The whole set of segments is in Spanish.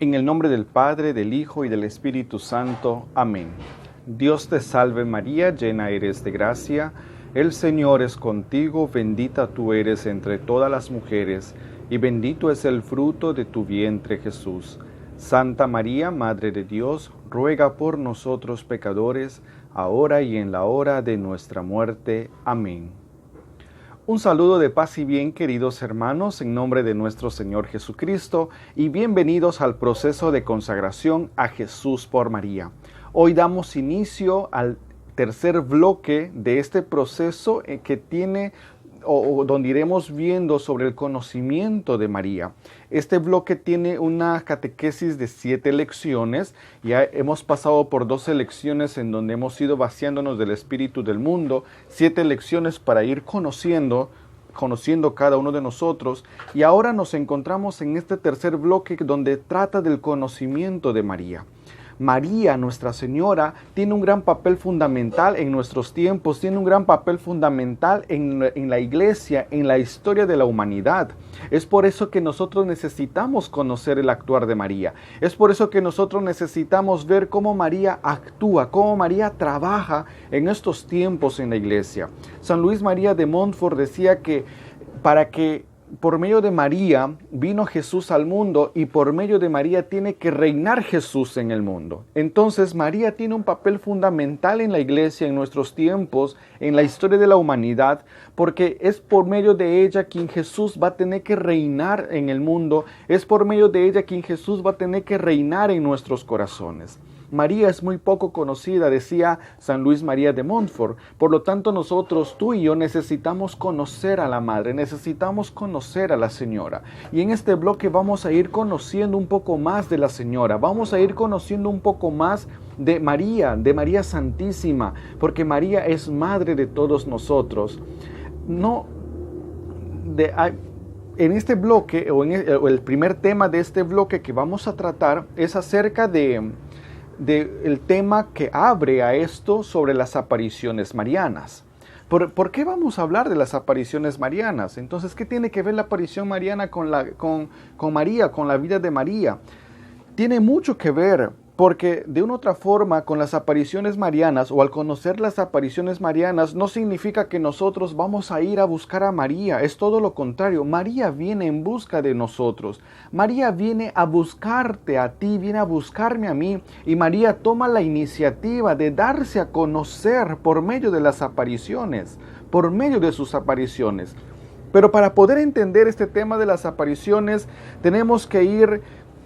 En el nombre del Padre, del Hijo y del Espíritu Santo. Amén. Dios te salve María, llena eres de gracia, el Señor es contigo, bendita tú eres entre todas las mujeres, y bendito es el fruto de tu vientre Jesús. Santa María, Madre de Dios, ruega por nosotros pecadores, ahora y en la hora de nuestra muerte. Amén. Un saludo de paz y bien, queridos hermanos, en nombre de nuestro Señor Jesucristo, y bienvenidos al proceso de consagración a Jesús por María. Hoy damos inicio al tercer bloque de este proceso que tiene donde iremos viendo sobre el conocimiento de María. Este bloque tiene una catequesis de 7 lecciones. Ya hemos pasado por 12 lecciones en donde hemos ido vaciándonos del espíritu del mundo, 7 lecciones para ir conociendo cada uno de nosotros, y ahora nos encontramos en este tercer bloque donde trata del conocimiento de María. María, Nuestra Señora, tiene un gran papel fundamental en nuestros tiempos, tiene un gran papel fundamental en la Iglesia, en la historia de la humanidad. Es por eso que nosotros necesitamos conocer el actuar de María. Es por eso que nosotros necesitamos ver cómo María actúa, cómo María trabaja en estos tiempos en la Iglesia. San Luis María de Montfort decía que por medio de María vino Jesús al mundo y por medio de María tiene que reinar Jesús en el mundo. Entonces María tiene un papel fundamental en la Iglesia, en nuestros tiempos, en la historia de la humanidad, porque es por medio de ella quien Jesús va a tener que reinar en el mundo, es por medio de ella quien Jesús va a tener que reinar en nuestros corazones. María es muy poco conocida, decía San Luis María de Montfort. Por lo tanto, nosotros, tú y yo, necesitamos conocer a la Madre, necesitamos conocer a la Señora. Y en este bloque vamos a ir conociendo un poco más de la Señora, vamos a ir conociendo un poco más de María Santísima, porque María es Madre de todos nosotros. En este bloque, o el primer tema de este bloque que vamos a tratar es acerca del tema que abre a esto sobre las apariciones marianas. ¿Por qué vamos a hablar de las apariciones marianas? Entonces, ¿qué tiene que ver la aparición mariana con María, con la vida de María? Tiene mucho que ver, porque de una u otra forma, con las apariciones marianas, o al conocer las apariciones marianas, no significa que nosotros vamos a ir a buscar a María. Es todo lo contrario. María viene en busca de nosotros. María viene a buscarte a ti, viene a buscarme a mí. Y María toma la iniciativa de darse a conocer por medio de las apariciones, por medio de sus apariciones. Pero para poder entender este tema de las apariciones, tenemos que ir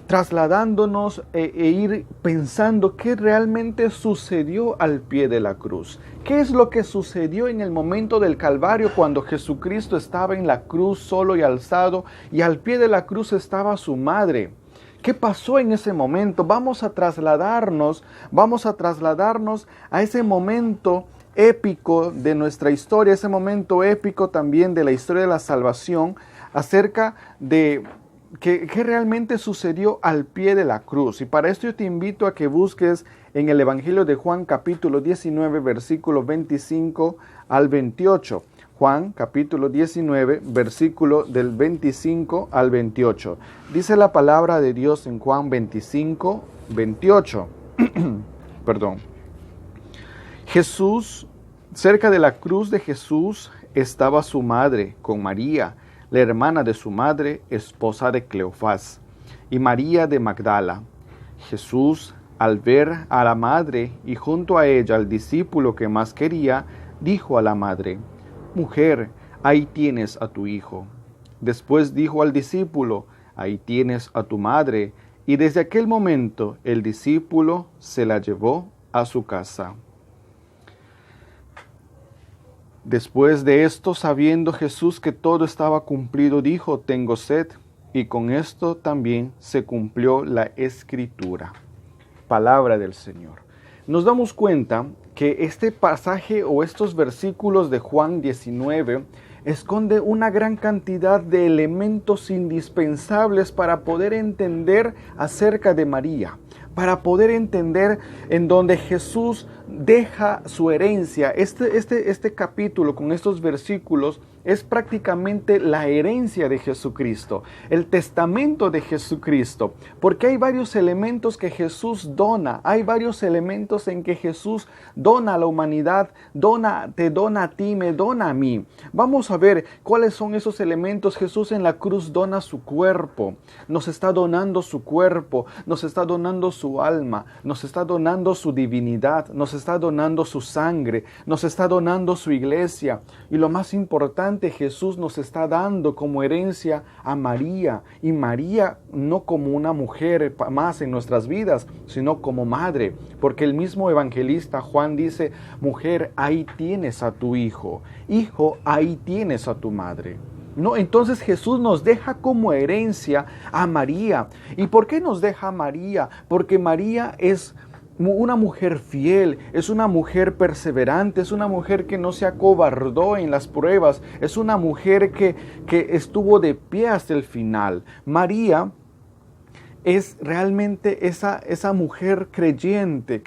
trasladándonos e ir pensando qué realmente sucedió al pie de la cruz. ¿Qué es lo que sucedió en el momento del Calvario cuando Jesucristo estaba en la cruz solo y alzado, y al pie de la cruz estaba su madre? ¿Qué pasó en ese momento? Vamos a trasladarnos a ese momento épico de nuestra historia, ese momento épico también de la historia de la salvación, acerca de ¿Qué realmente sucedió al pie de la cruz? Y para esto yo te invito a que busques en el Evangelio de Juan capítulo 19, versículo 25 al 28. Juan capítulo 19, versículo del 25 al 28. Dice la palabra de Dios en Juan 25, 28. Perdón. Cerca de la cruz de Jesús estaba su madre con María, la hermana de su madre, esposa de Cleofás, y María de Magdala. Jesús, al ver a la madre y junto a ella al discípulo que más quería, dijo a la madre: «Mujer, ahí tienes a tu hijo». Después dijo al discípulo: «Ahí tienes a tu madre». Y desde aquel momento el discípulo se la llevó a su casa. Después de esto, sabiendo Jesús que todo estaba cumplido, dijo: «Tengo sed», y con esto también se cumplió la Escritura. Palabra del Señor. Nos damos cuenta que este pasaje o estos versículos de Juan 19 esconde una gran cantidad de elementos indispensables para poder entender acerca de María, para poder entender en donde Jesús deja su herencia. Este capítulo con estos versículos es prácticamente la herencia de Jesucristo, el testamento de Jesucristo, porque hay varios elementos que Jesús dona, hay varios elementos en que Jesús dona a la humanidad, te dona a ti, me dona a mí. Vamos a ver cuáles son esos elementos. Jesús en la cruz dona su cuerpo, nos está donando su cuerpo, nos está donando su alma, nos está donando su divinidad, nos está donando su sangre, nos está donando su iglesia, y lo más importante, Jesús nos está dando como herencia a María, y María no como una mujer más en nuestras vidas, sino como madre, porque el mismo evangelista Juan dice: mujer, ahí tienes a tu hijo, hijo, ahí tienes a tu madre. No, entonces Jesús nos deja como herencia a María. ¿Y por qué nos deja a María? Porque María es una mujer fiel, es una mujer perseverante, es una mujer que no se acobardó en las pruebas, es una mujer que estuvo de pie hasta el final. María es realmente esa mujer creyente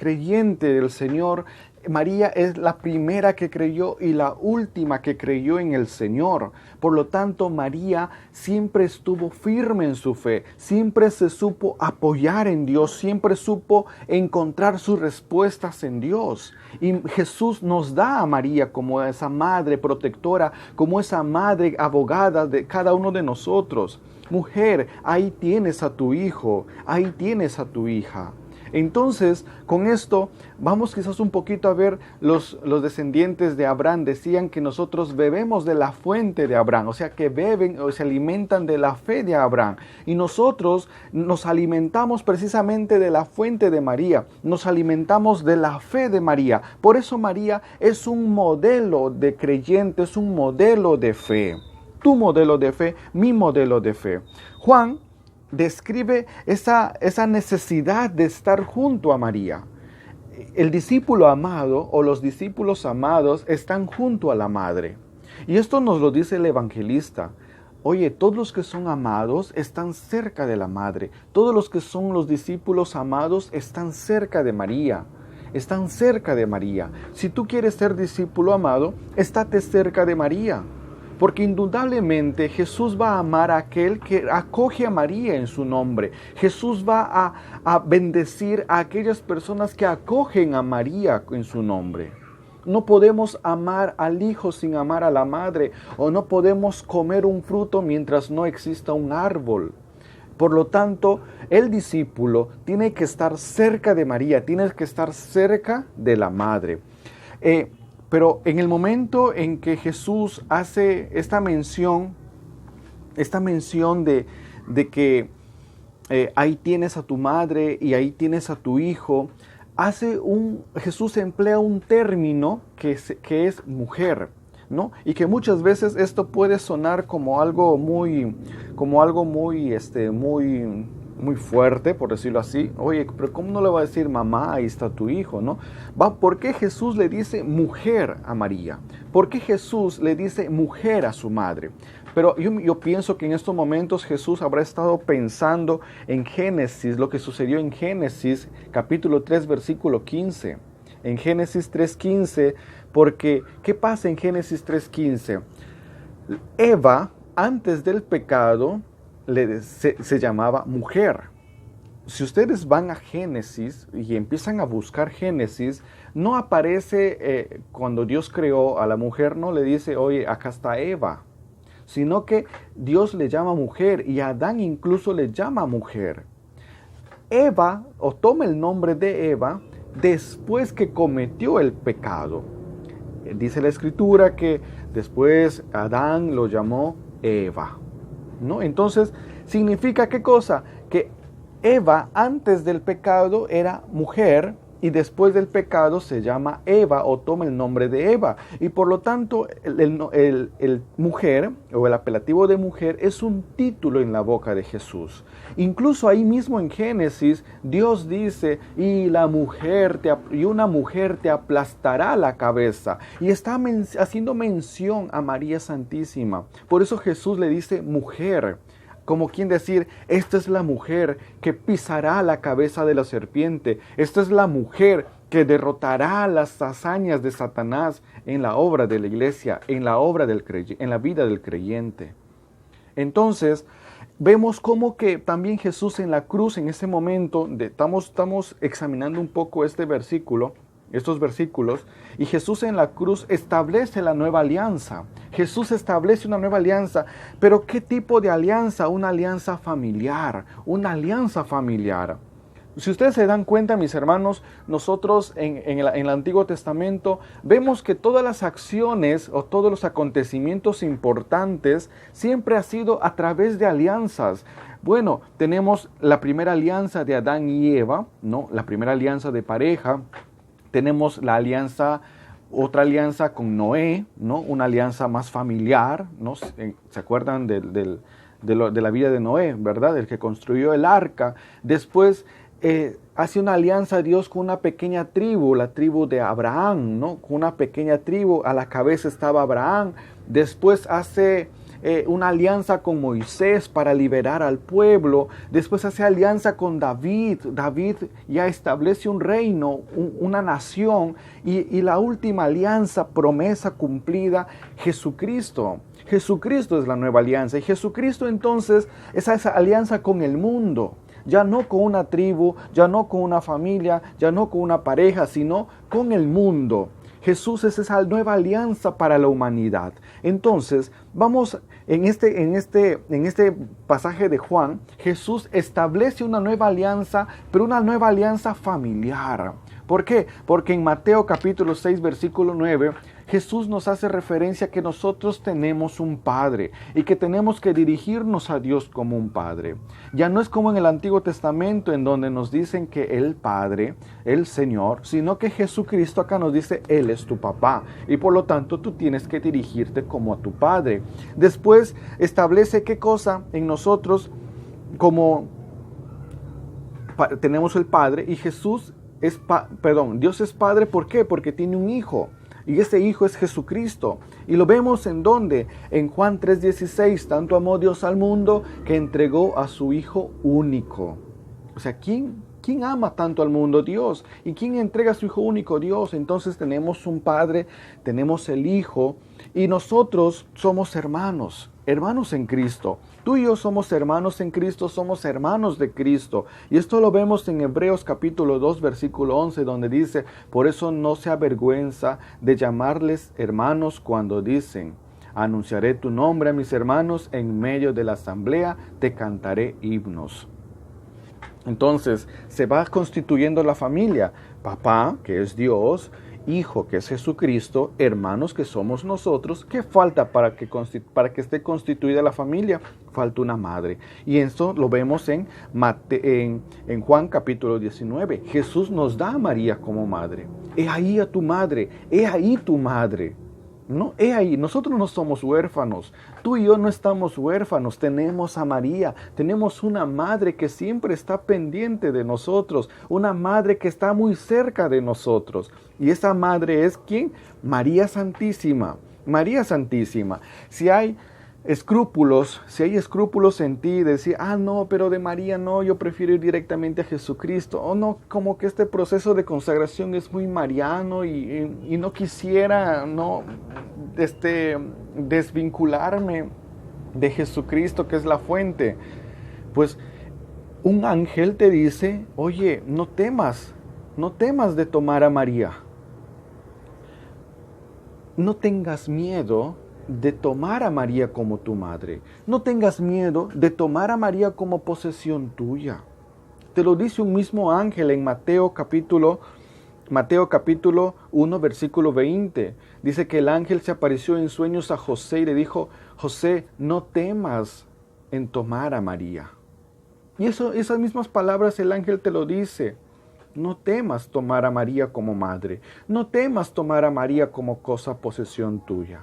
del Señor. María es la primera que creyó y la última que creyó en el Señor. Por lo tanto, María siempre estuvo firme en su fe, siempre se supo apoyar en Dios, siempre supo encontrar sus respuestas en Dios. Y Jesús nos da a María como esa madre protectora, como esa madre abogada de cada uno de nosotros. Mujer, ahí tienes a tu hijo, ahí tienes a tu hija. Entonces, con esto, vamos quizás un poquito a ver los descendientes de Abraham. Decían que nosotros bebemos de la fuente de Abraham, o sea, que beben o se alimentan de la fe de Abraham. Y nosotros nos alimentamos precisamente de la fuente de María, nos alimentamos de la fe de María. Por eso María es un modelo de creyente, es un modelo de fe. Tu modelo de fe, mi modelo de fe. Juan describe esa necesidad de estar junto a María. El discípulo amado o los discípulos amados están junto a la madre. Y esto nos lo dice el evangelista. Oye, todos los que son amados están cerca de la madre. Todos los que son los discípulos amados están cerca de María. Están cerca de María. Si tú quieres ser discípulo amado, estate cerca de María. Porque indudablemente Jesús va a amar a aquel que acoge a María en su nombre. Jesús va a bendecir a aquellas personas que acogen a María en su nombre. No podemos amar al hijo sin amar a la madre, o no podemos comer un fruto mientras no exista un árbol. Por lo tanto, el discípulo tiene que estar cerca de María, tiene que estar cerca de la madre. Pero en el momento en que Jesús hace esta mención de que ahí tienes a tu madre y ahí tienes a tu hijo, Jesús emplea un término que es mujer, ¿no? Y que muchas veces esto puede sonar como algo muy fuerte, por decirlo así. Oye, pero ¿cómo no le va a decir mamá, ahí está tu hijo, no? ¿Por qué Jesús le dice mujer a María? ¿Por qué Jesús le dice mujer a su madre? Pero yo pienso que en estos momentos Jesús habrá estado pensando en Génesis, lo que sucedió en Génesis capítulo 3, versículo 15. En Génesis 3:15, porque ¿qué pasa en Génesis 3:15? Eva, antes del pecado, se llamaba mujer. Si ustedes van a Génesis y empiezan a buscar Génesis, no aparece cuando Dios creó a la mujer, no le dice, oye, acá está Eva, sino que Dios le llama mujer y a Adán incluso le llama mujer. Eva, o toma el nombre de Eva, después que cometió el pecado. Dice la Escritura que después Adán lo llamó Eva, ¿no? Entonces, ¿significa qué cosa? Que Eva antes del pecado era mujer y después del pecado se llama Eva o toma el nombre de Eva. Y por lo tanto, el mujer o el apelativo de mujer es un título en la boca de Jesús. Incluso ahí mismo en Génesis, Dios dice, y una mujer te aplastará la cabeza. Y está haciendo mención a María Santísima. Por eso Jesús le dice mujer. Como quien decir, esta es la mujer que pisará la cabeza de la serpiente. Esta es la mujer que derrotará las hazañas de Satanás en la obra de la iglesia, en la vida del creyente. Entonces, vemos cómo que también Jesús en la cruz, en ese momento, estamos examinando un poco estos versículos, y Jesús en la cruz establece la nueva alianza. Jesús establece una nueva alianza, pero ¿qué tipo de alianza? Una alianza familiar, Si ustedes se dan cuenta, mis hermanos, nosotros en el Antiguo Testamento vemos que todas las acciones o todos los acontecimientos importantes siempre ha sido a través de alianzas. Bueno, tenemos la primera alianza de Adán y Eva, ¿no? La primera alianza de pareja. Tenemos otra alianza con Noé, ¿no? Una alianza más familiar, ¿no? ¿Se acuerdan de la vida de Noé, verdad? El que construyó el arca. Después hace una alianza Dios con una pequeña tribu, la tribu de Abraham, ¿no? Con una pequeña tribu, a la cabeza estaba Abraham. Después hace una alianza con Moisés para liberar al pueblo. Después hace alianza con David. David ya establece un reino, una nación. Y la última alianza, promesa cumplida, Jesucristo. Jesucristo es la nueva alianza. Y Jesucristo entonces es esa alianza con el mundo. Ya no con una tribu, ya no con una familia, ya no con una pareja, sino con el mundo. Jesús es esa nueva alianza para la humanidad. Entonces, vamos en este pasaje de Juan, Jesús establece una nueva alianza, pero una nueva alianza familiar. ¿Por qué? Porque en Mateo capítulo 6, versículo 9, Jesús nos hace referencia que nosotros tenemos un Padre y que tenemos que dirigirnos a Dios como un Padre. Ya no es como en el Antiguo Testamento en donde nos dicen que el Padre, el Señor, sino que Jesucristo acá nos dice, Él es tu papá y por lo tanto tú tienes que dirigirte como a tu Padre. Después establece qué cosa en nosotros como tenemos el Padre y Dios es Padre, ¿por qué? Porque tiene un Hijo. Y ese Hijo es Jesucristo. Y lo vemos en ¿dónde? En Juan 3:16. Tanto amó Dios al mundo que entregó a su Hijo único. O sea, ¿quién ama tanto al mundo? Dios. ¿Y quién entrega a su Hijo único? Dios. Entonces tenemos un Padre, tenemos el Hijo. Y nosotros somos hermanos en Cristo. Tú y yo somos hermanos en Cristo, somos hermanos de Cristo. Y esto lo vemos en Hebreos capítulo 2, versículo 11, donde dice, por eso no se avergüenza de llamarles hermanos cuando dicen, anunciaré tu nombre a mis hermanos, en medio de la asamblea te cantaré himnos. Entonces, se va constituyendo la familia. Papá, que es Dios, Hijo, que es Jesucristo, hermanos, que somos nosotros. ¿Qué falta para que esté constituida la familia? Falta una madre. Y esto lo vemos en Juan capítulo 19. Jesús nos da a María como madre. He ahí a tu madre, he ahí tu madre. No, he ahí, nosotros no somos huérfanos, tú y yo no estamos huérfanos, tenemos a María, tenemos una madre que siempre está pendiente de nosotros, una madre que está muy cerca de nosotros. Y esa madre es ¿quién? María Santísima, María Santísima. Si hay escrúpulos en ti, decir, no, pero de María no, yo prefiero ir directamente a Jesucristo, o no, como que este proceso de consagración es muy mariano y no quisiera desvincularme de Jesucristo, que es la fuente. Pues un ángel te dice, oye, no temas de tomar a María, no tengas miedo de tomar a María como tu madre. No tengas miedo de tomar a María como posesión tuya. Te lo dice un mismo ángel en Mateo capítulo 1, versículo 20. Dice que el ángel se apareció en sueños a José y le dijo, José, no temas en tomar a María. Y esas mismas palabras el ángel te lo dice. No temas tomar a María como madre. No temas tomar a María como cosa posesión tuya.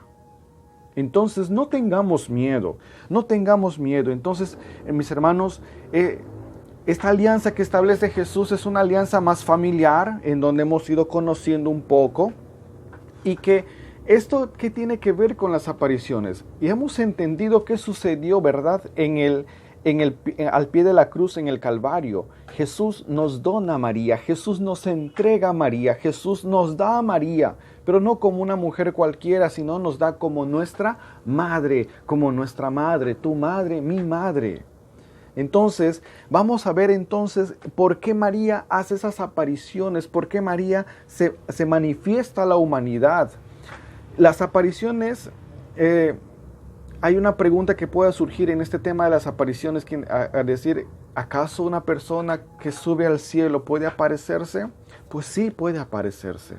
Entonces no tengamos miedo. Entonces, mis hermanos, esta alianza que establece Jesús es una alianza más familiar, en donde hemos ido conociendo un poco, y que esto ¿qué tiene que ver con las apariciones? Y hemos entendido qué sucedió, ¿verdad? En al pie de la cruz en el Calvario. Jesús nos dona a María, Jesús nos entrega a María, Jesús nos da a María, pero no como una mujer cualquiera, sino nos da como nuestra madre, tu madre, mi madre. Entonces, vamos a ver entonces por qué María hace esas apariciones, por qué María se manifiesta a la humanidad. Las apariciones, hay una pregunta que pueda surgir en este tema de las apariciones, a decir, ¿acaso una persona que sube al cielo puede aparecerse? Pues sí, puede aparecerse.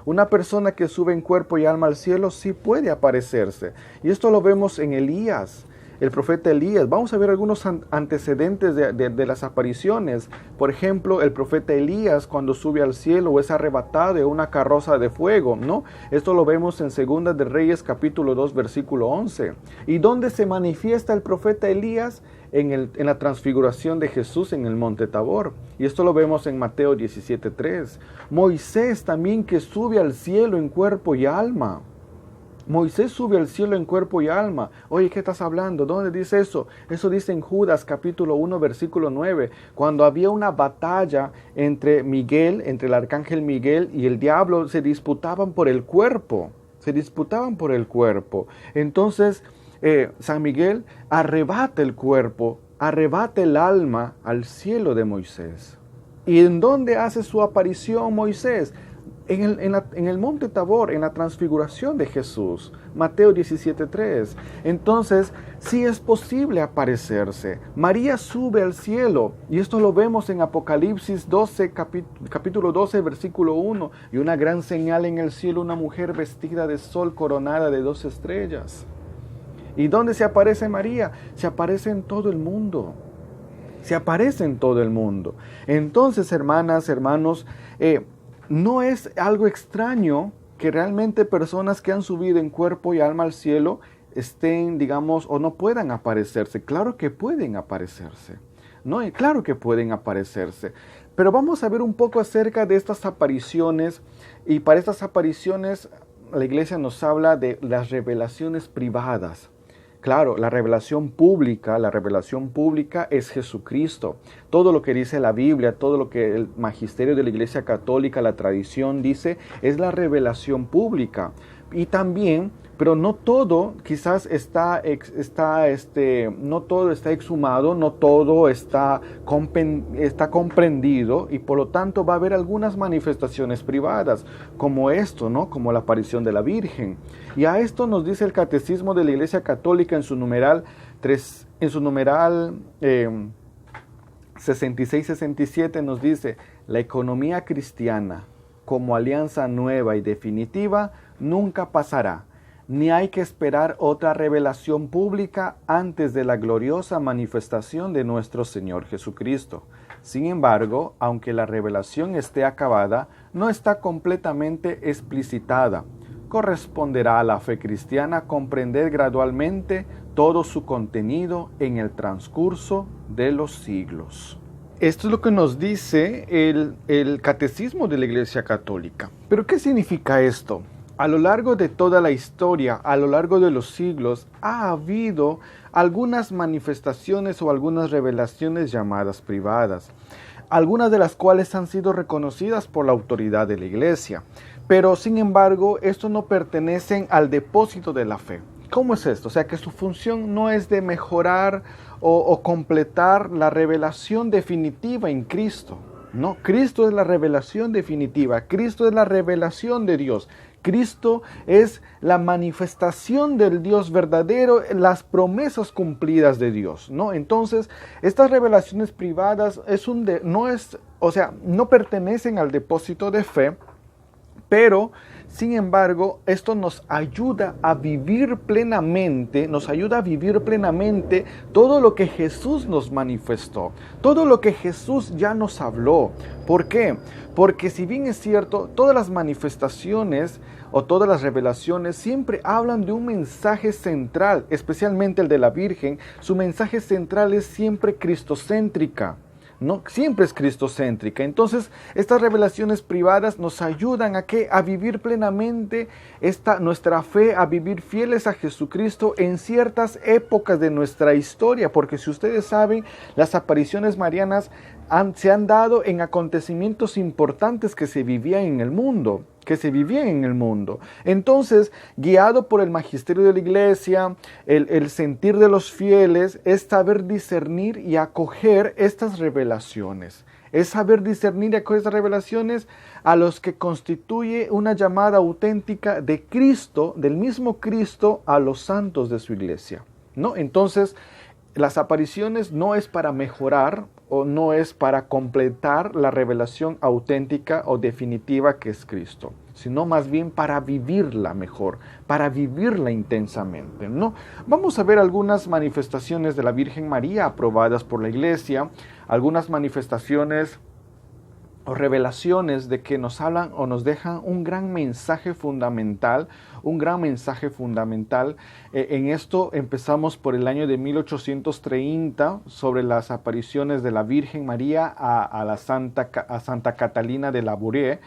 Una persona que sube en cuerpo y alma al cielo sí puede aparecerse. Y esto lo vemos en Elías, el profeta Elías. Vamos a ver algunos antecedentes de las apariciones. Por ejemplo, el profeta Elías, cuando sube al cielo, es arrebatado de una carroza de fuego, ¿no? Esto lo vemos en 2 de Reyes, capítulo 2, versículo 11. ¿Y dónde se manifiesta el profeta Elías? En la transfiguración de Jesús en el monte Tabor. Y esto lo vemos en Mateo 17:3. Moisés también, que sube al cielo en cuerpo y alma. Moisés sube al cielo en cuerpo y alma. Oye, ¿qué estás hablando? ¿Dónde dice eso? Eso dice en Judas capítulo 1 versículo 9, cuando había una batalla entre el arcángel Miguel y el diablo, se disputaban por el cuerpo. Entonces, San Miguel arrebata el cuerpo, arrebata el alma al cielo de Moisés. ¿Y en dónde hace su aparición Moisés? En el monte Tabor, en la transfiguración de Jesús, Mateo 17:3. Entonces, sí es posible aparecerse. María sube al cielo, y esto lo vemos en Apocalipsis 12, capítulo 12, versículo 1. Y una gran señal en el cielo, una mujer vestida de sol coronada de 2 estrellas. ¿Y dónde se aparece María? Se aparece en todo el mundo. Entonces, hermanas, hermanos, no es algo extraño que realmente personas que han subido en cuerpo y alma al cielo estén, digamos, o no puedan aparecerse. Claro que pueden aparecerse, ¿no? Claro que pueden aparecerse. Pero vamos a ver un poco acerca de estas apariciones. Y para estas apariciones, la Iglesia nos habla de las revelaciones privadas. Claro, la revelación pública es Jesucristo. Todo lo que dice la Biblia, todo lo que el magisterio de la Iglesia Católica, la tradición dice, es la revelación pública. Y también, pero no todo quizás no todo está exhumado, no todo está comprendido, y por lo tanto va a haber algunas manifestaciones privadas, como esto, ¿no? Como la aparición de la Virgen. Y a esto nos dice el Catecismo de la Iglesia Católica en su numeral 66-67 nos dice: la economía cristiana, como alianza nueva y definitiva, nunca pasará, ni hay que esperar otra revelación pública antes de la gloriosa manifestación de nuestro Señor Jesucristo. Sin embargo, aunque la revelación esté acabada, no está completamente explicitada. Corresponderá a la fe cristiana comprender gradualmente todo su contenido en el transcurso de los siglos. Esto es lo que nos dice el Catecismo de la Iglesia Católica. ¿Pero qué significa esto? A lo largo de toda la historia, a lo largo de los siglos, ha habido algunas manifestaciones o algunas revelaciones llamadas privadas, algunas de las cuales han sido reconocidas por la autoridad de la Iglesia. Pero, sin embargo, estos no pertenecen al depósito de la fe. ¿Cómo es esto? O sea, que su función no es de mejorar o completar la revelación definitiva en Cristo. No, Cristo es la revelación definitiva. Cristo es la revelación de Dios. Cristo es la manifestación del Dios verdadero, las promesas cumplidas de Dios, ¿no? Entonces, estas revelaciones privadas no pertenecen al depósito de fe, pero, sin embargo, esto nos ayuda a vivir plenamente, todo lo que Jesús nos manifestó, todo lo que Jesús ya nos habló. ¿Por qué? Porque si bien es cierto, todas las manifestaciones o todas las revelaciones siempre hablan de un mensaje central, especialmente el de la Virgen. Su mensaje central es siempre cristocéntrica. ¿no? Siempre es cristocéntrica. Entonces, estas revelaciones privadas nos ayudan a ¿qué? A vivir plenamente nuestra fe, a vivir fieles a Jesucristo en ciertas épocas de nuestra historia, porque si ustedes saben, las apariciones marianas se han dado en acontecimientos importantes que se vivían en el mundo. Entonces, guiado por el magisterio de la Iglesia, el sentir de los fieles es saber discernir y acoger estas revelaciones. Es saber discernir y acoger estas revelaciones a los que constituye una llamada auténtica de Cristo, del mismo Cristo, a los santos de su Iglesia, ¿no? Entonces, las apariciones no es para mejorar o no es para completar la revelación auténtica o definitiva que es Cristo, sino más bien para vivirla mejor, para vivirla intensamente, ¿no? Vamos a ver algunas manifestaciones de la Virgen María aprobadas por la Iglesia, algunas manifestaciones o revelaciones de que nos hablan o nos dejan un gran mensaje fundamental, En esto empezamos por el año de 1830 sobre las apariciones de la Virgen María a Santa Catalina de Labouré,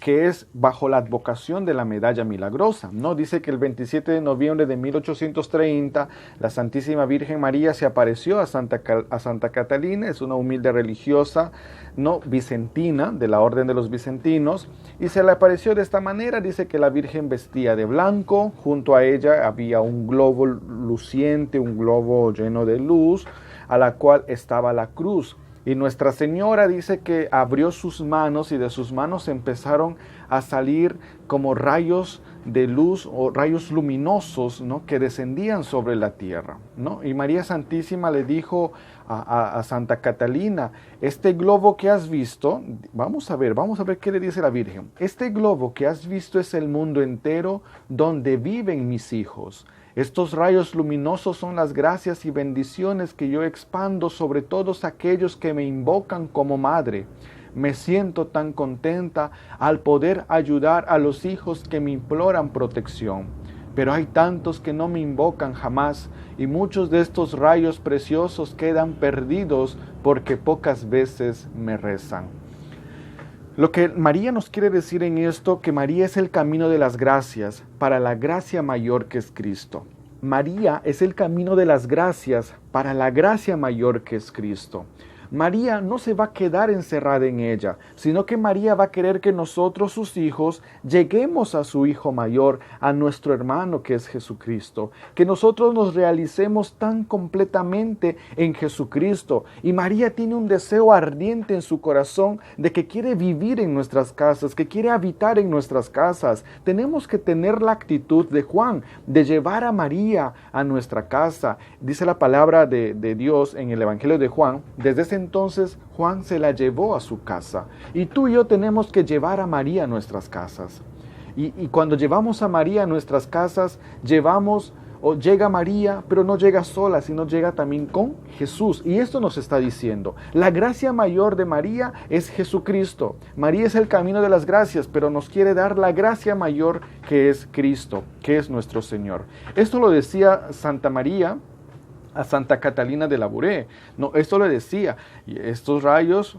que es bajo la advocación de la medalla milagrosa, ¿no? Dice que el 27 de noviembre de 1830 la Santísima Virgen María se apareció a Santa Catalina, es una humilde religiosa, ¿no? Vicentina, de la Orden de los Vicentinos, y se le apareció de esta manera. Dice que la Virgen vestía de blanco, junto a ella había un globo luciente, un globo lleno de luz, a la cual estaba la cruz. Y Nuestra Señora dice que abrió sus manos y de sus manos empezaron a salir como rayos de luz o rayos luminosos, ¿no? Que descendían sobre la tierra, ¿no? Y María Santísima le dijo a Santa Catalina, este globo que has visto, vamos a ver qué le dice la Virgen. Este globo que has visto es el mundo entero donde viven mis hijos. Estos rayos luminosos son las gracias y bendiciones que yo expando sobre todos aquellos que me invocan como madre. Me siento tan contenta al poder ayudar a los hijos que me imploran protección. Pero hay tantos que no me invocan jamás, y muchos de estos rayos preciosos quedan perdidos porque pocas veces me rezan. Lo que María nos quiere decir en esto, que María es el camino de las gracias para la gracia mayor que es Cristo. María es el camino de las gracias para la gracia mayor que es Cristo. María no se va a quedar encerrada en ella, sino que María va a querer que nosotros, sus hijos, lleguemos a su Hijo mayor, a nuestro hermano que es Jesucristo, que nosotros nos realicemos tan completamente en Jesucristo. Y María tiene un deseo ardiente en su corazón de que quiere vivir en nuestras casas, que quiere habitar en nuestras casas. Tenemos que tener la actitud de Juan, de llevar a María a nuestra casa. Dice la palabra de Dios en el Evangelio de Juan, desde ese entonces Juan se la llevó a su casa. Y tú y yo tenemos que llevar a María a nuestras casas. Y cuando llevamos a María a nuestras casas, llega María, pero no llega sola, sino llega también con Jesús. Y esto nos está diciendo, la gracia mayor de María es Jesucristo. María es el camino de las gracias, pero nos quiere dar la gracia mayor que es Cristo, que es nuestro Señor. Esto lo decía Santa María a Santa Catalina de Labouré, no, esto le decía, y estos rayos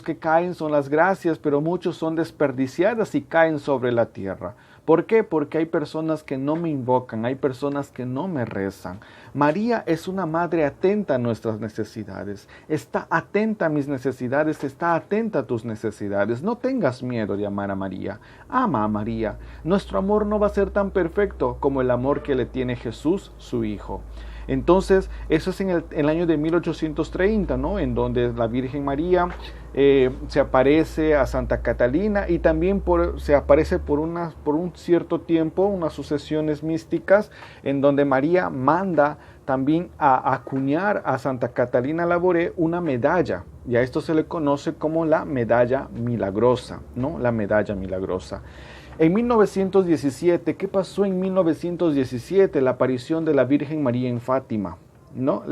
que caen son las gracias, pero muchos son desperdiciadas y caen sobre la tierra. ¿Por qué? Porque hay personas que no me invocan, hay personas que no me rezan. María es una madre atenta a nuestras necesidades, está atenta a mis necesidades, está atenta a tus necesidades. No tengas miedo de amar a María, ama a María. Nuestro amor no va a ser tan perfecto como el amor que le tiene Jesús, su Hijo. Entonces, eso es en el año de 1830, ¿no? En donde la Virgen María se aparece a Santa Catalina y también se aparece por un cierto tiempo, unas sucesiones místicas, en donde María manda también a acuñar a Santa Catalina Labouré una medalla. Y a esto se le conoce como la medalla milagrosa, ¿no? La medalla milagrosa. En 1917, ¿qué pasó en 1917? La aparición de la Virgen María en Fátima, ¿no?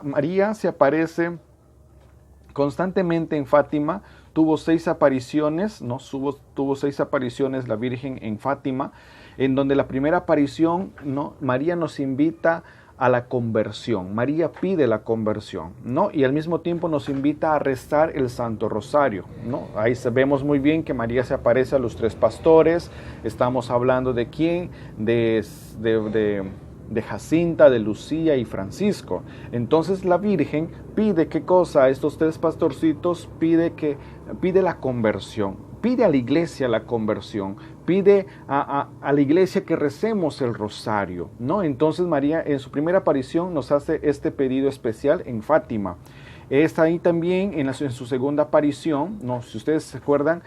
María se aparece constantemente en Fátima, tuvo 6 apariciones, ¿no? Tuvo 6 apariciones la Virgen en Fátima, en donde la primera aparición, ¿no? María nos invita a la conversión. María pide la conversión, ¿no? Y al mismo tiempo nos invita a rezar el Santo Rosario, ¿no? Ahí vemos muy bien que María se aparece a los 3 pastores. Estamos hablando de quién, de Jacinta, de Lucía y Francisco. Entonces la Virgen pide ¿qué cosa? A estos 3 pastorcitos pide la conversión, pide a la iglesia la conversión, pide a la iglesia que recemos el rosario, ¿no? Entonces María en su primera aparición nos hace este pedido especial en Fátima. Está ahí también en su segunda aparición, ¿no? Si ustedes se acuerdan,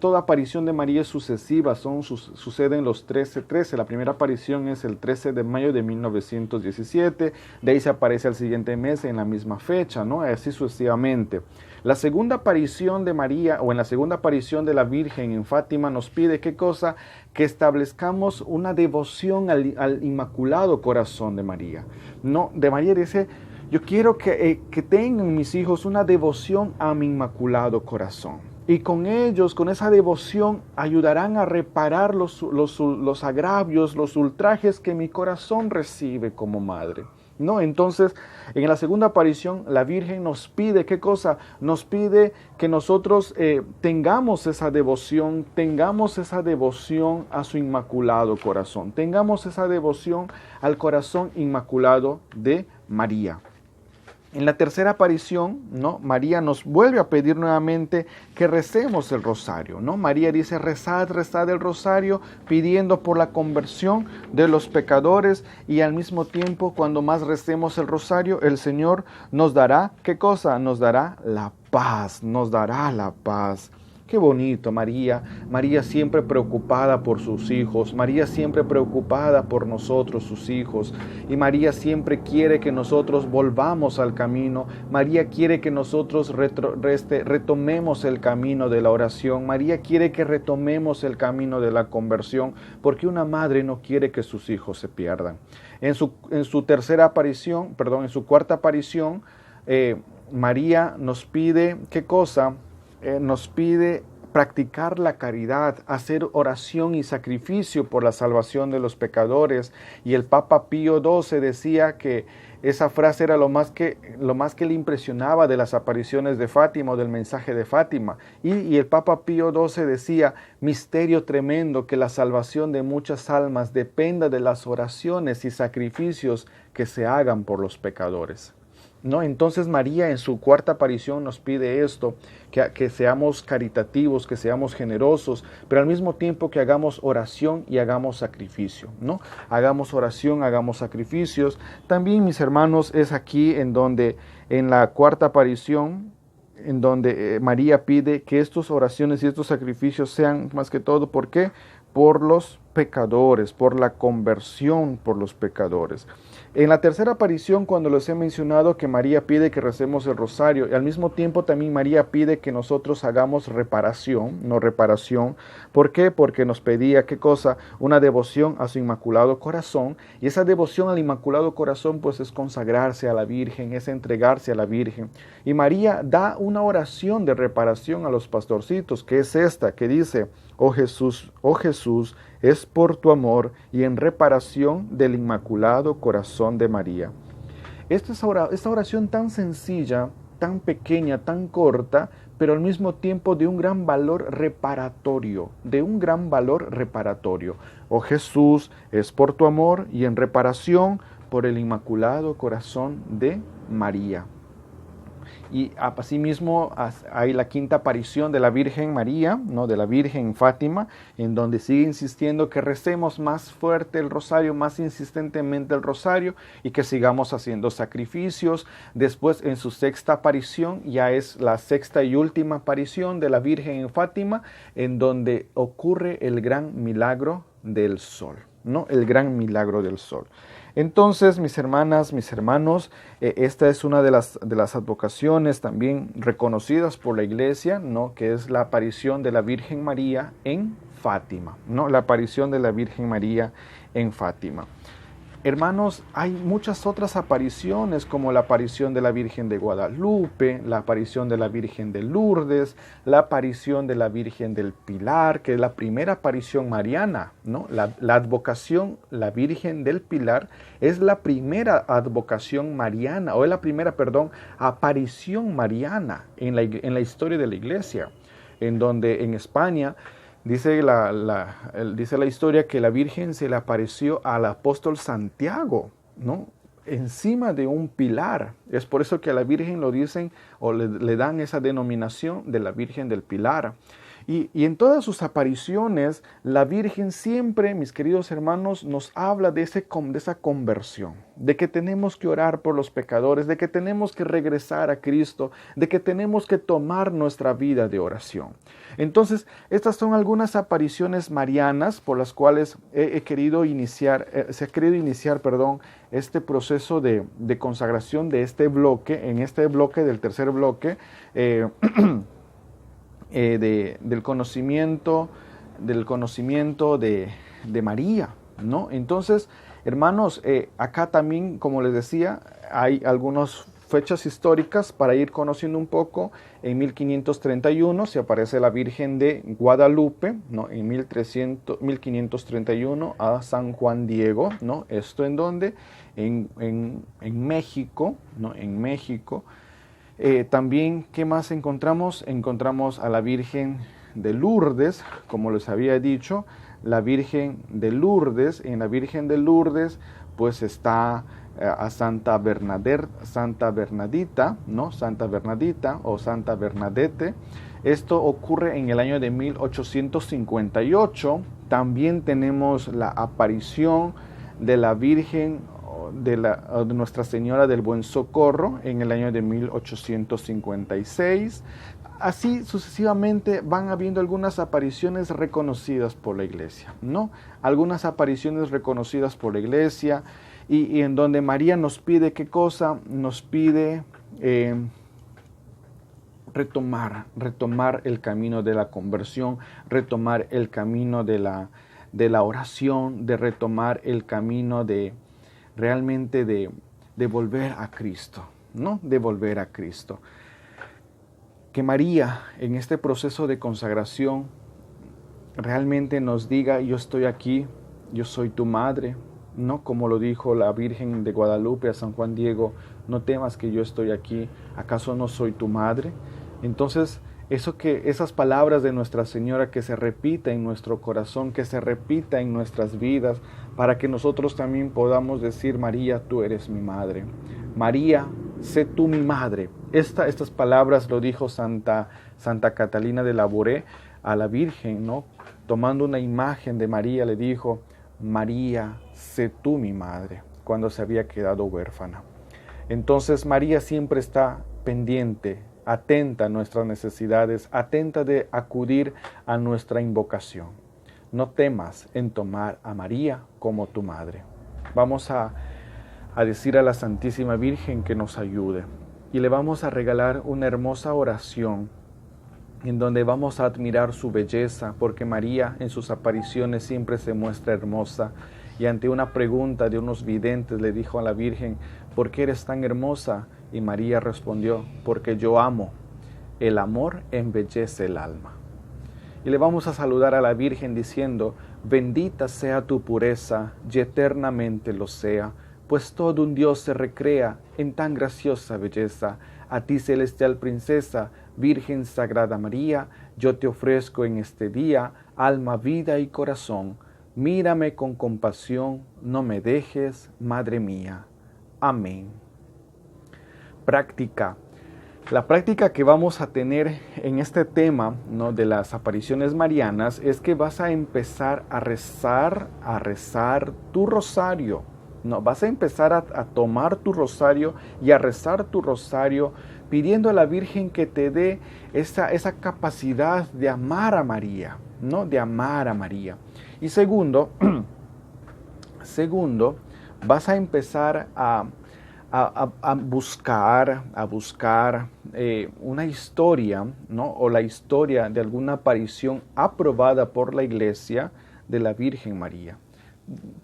toda aparición de María es sucesiva, suceden los 13. La primera aparición es el 13 de mayo de 1917, de ahí se aparece al siguiente mes en la misma fecha, ¿no? Así sucesivamente. La segunda aparición de María, o en la segunda aparición de la Virgen en Fátima, nos pide ¿qué cosa? Que establezcamos una devoción al Inmaculado Corazón de María. No, de María dice: yo quiero que tengan mis hijos una devoción a mi Inmaculado Corazón. Y con ellos, con esa devoción, ayudarán a reparar los agravios, los ultrajes que mi corazón recibe como madre, ¿no? Entonces, en la segunda aparición, la Virgen nos pide, ¿qué cosa? Nos pide que nosotros tengamos esa devoción a su Inmaculado Corazón, tengamos esa devoción al corazón inmaculado de María. En la tercera aparición, ¿no? María nos vuelve a pedir nuevamente que recemos el rosario, ¿no? María dice: rezad el rosario, pidiendo por la conversión de los pecadores, y al mismo tiempo, cuando más recemos el rosario, el Señor nos dará, ¿qué cosa? Nos dará la paz, nos dará la paz. Qué bonito, María siempre preocupada por sus hijos, María siempre preocupada por nosotros, sus hijos, y María siempre quiere que nosotros volvamos al camino. María quiere que nosotros retomemos el camino de la oración. María quiere que retomemos el camino de la conversión, porque una madre no quiere que sus hijos se pierdan. En su cuarta aparición, María nos pide, ¿qué cosa? Nos pide practicar la caridad, hacer oración y sacrificio por la salvación de los pecadores. Y el Papa Pío XII decía que esa frase era lo más que le impresionaba de las apariciones de Fátima o del mensaje de Fátima. Y el Papa Pío XII decía: misterio tremendo, que la salvación de muchas almas dependa de las oraciones y sacrificios que se hagan por los pecadores, ¿no? Entonces María en su cuarta aparición nos pide esto, que seamos caritativos, que seamos generosos, pero al mismo tiempo que hagamos oración y hagamos sacrificio, ¿no? Hagamos oración, hagamos sacrificios. También, mis hermanos, es aquí en donde, en la cuarta aparición, en donde María pide que estas oraciones y estos sacrificios sean más que todo, ¿por qué? Por los pecadores, por la conversión por los pecadores. En la tercera aparición, cuando les he mencionado que María pide que recemos el rosario, y al mismo tiempo también María pide que nosotros hagamos reparación. ¿Por qué? Porque nos pedía, ¿qué cosa? Una devoción a su Inmaculado Corazón, y esa devoción al Inmaculado Corazón pues es consagrarse a la Virgen, es entregarse a la Virgen. Y María da una oración de reparación a los pastorcitos, que es esta, que dice: oh Jesús, es por tu amor y en reparación del Inmaculado Corazón de María. Esta oración tan sencilla, tan pequeña, tan corta, pero al mismo tiempo de un gran valor reparatorio, Oh Jesús, es por tu amor y en reparación por el Inmaculado Corazón de María. Y asimismo hay la quinta aparición de la Virgen María, ¿no? De la Virgen en Fátima, en donde sigue insistiendo que recemos más fuerte el rosario, más insistentemente el rosario, y que sigamos haciendo sacrificios. Después, en su sexta aparición, ya es la sexta y última aparición de la Virgen en Fátima, en donde ocurre el gran milagro del sol, ¿no? El gran milagro del sol. Entonces, mis hermanas, mis hermanos, esta es una de las advocaciones también reconocidas por la Iglesia, ¿no? Que es la aparición de la Virgen María en Fátima, ¿no? La aparición de la Virgen María en Fátima. Hermanos, hay muchas otras apariciones, como la aparición de la Virgen de Guadalupe, la aparición de la Virgen de Lourdes, la aparición de la Virgen del Pilar, que es la primera aparición mariana, ¿no? La advocación, la Virgen del Pilar, es la primera advocación mariana, o es la primera, aparición mariana en la historia de la Iglesia, en donde en España dice la historia que la Virgen se le apareció al apóstol Santiago, ¿no? Encima de un pilar. Es por eso que a la Virgen lo dicen o le dan esa denominación de la Virgen del Pilar. Y en todas sus apariciones, la Virgen siempre, mis queridos hermanos, nos habla de esa conversión, de que tenemos que orar por los pecadores, de que tenemos que regresar a Cristo, de que tenemos que tomar nuestra vida de oración. Entonces, estas son algunas apariciones marianas por las cuales se ha querido iniciar, este proceso de consagración de este bloque, en este bloque del tercer bloque, del conocimiento de María, ¿no? Entonces, hermanos, acá también, como les decía, hay algunas fechas históricas para ir conociendo un poco. En 1531 se aparece la Virgen de Guadalupe, ¿no? En 1531 a San Juan Diego, ¿no? ¿Esto en dónde? En México, ¿no? En México. También, ¿qué más encontramos? Encontramos a la Virgen de Lourdes, como les había dicho, la Virgen de Lourdes. En la Virgen de Lourdes, pues está a Santa Bernadita, ¿no? Santa Bernadita o Santa Bernadette. Esto ocurre en el año de 1858. También tenemos la aparición de la Virgen de Nuestra Señora del Buen Socorro en el año de 1856. Así sucesivamente van habiendo algunas apariciones reconocidas por la Iglesia, ¿no? Algunas apariciones reconocidas por la Iglesia y en donde María nos pide, ¿qué cosa? Nos pide retomar el camino de la conversión, retomar el camino de la oración, de retomar el camino de realmente de volver a Cristo, ¿no? De volver a Cristo. Que María, en este proceso de consagración, realmente nos diga, yo estoy aquí, yo soy tu madre, ¿no? Como lo dijo la Virgen de Guadalupe a San Juan Diego, no temas que yo estoy aquí, ¿acaso no soy tu madre? Entonces, esas palabras de Nuestra Señora que se repita en nuestro corazón, que se repita en nuestras vidas, para que nosotros también podamos decir, María, tú eres mi madre. María, sé tú mi madre. Estas palabras lo dijo Santa Catalina de Labouré a la Virgen, ¿no? Tomando una imagen de María, le dijo, María, sé tú mi madre, cuando se había quedado huérfana. Entonces María siempre está pendiente, atenta a nuestras necesidades, atenta de acudir a nuestra invocación. No temas en tomar a María como tu madre. Vamos a decir a la Santísima Virgen que nos ayude y le vamos a regalar una hermosa oración en donde vamos a admirar su belleza, porque María en sus apariciones siempre se muestra hermosa. Y ante una pregunta de unos videntes le dijo a la Virgen, ¿por qué eres tan hermosa? Y María respondió, porque yo amo. El amor embellece el alma. Y le vamos a saludar a la Virgen diciendo, bendita sea tu pureza y eternamente lo sea, pues todo un Dios se recrea en tan graciosa belleza. A ti, celestial princesa, Virgen Sagrada María, yo te ofrezco en este día alma, vida y corazón. Mírame con compasión, no me dejes, Madre mía. Amén. Práctica. La práctica que vamos a tener en este tema, ¿no?, de las apariciones marianas es que vas a empezar a rezar tu rosario. No, vas a empezar a tomar tu rosario y a rezar tu rosario pidiendo a la Virgen que te dé esa capacidad de amar a María, ¿no? De amar a María. Y segundo, vas a empezar a buscar una historia, ¿no?, o la historia de alguna aparición aprobada por la Iglesia de la Virgen María.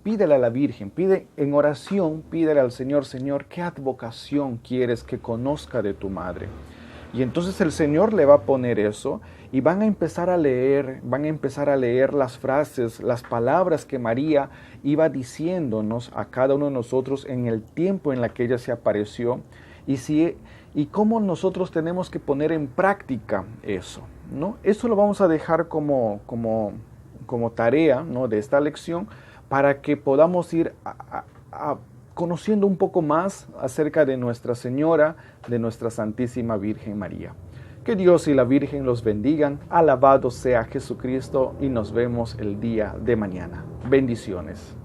pídele a la Virgen, pide en oración, pídele al Señor, Señor, ¿qué advocación quieres que conozca de tu madre? Y entonces el Señor le va a poner eso y van a empezar a leer las frases, las palabras que María iba diciéndonos a cada uno de nosotros en el tiempo en la que ella se apareció y cómo nosotros tenemos que poner en práctica eso, ¿no? Eso lo vamos a dejar como tarea, ¿no?, de esta lección para que podamos ir conociendo un poco más acerca de Nuestra Señora, de nuestra Santísima Virgen María. Que Dios y la Virgen los bendigan. Alabado sea Jesucristo y nos vemos el día de mañana. Bendiciones.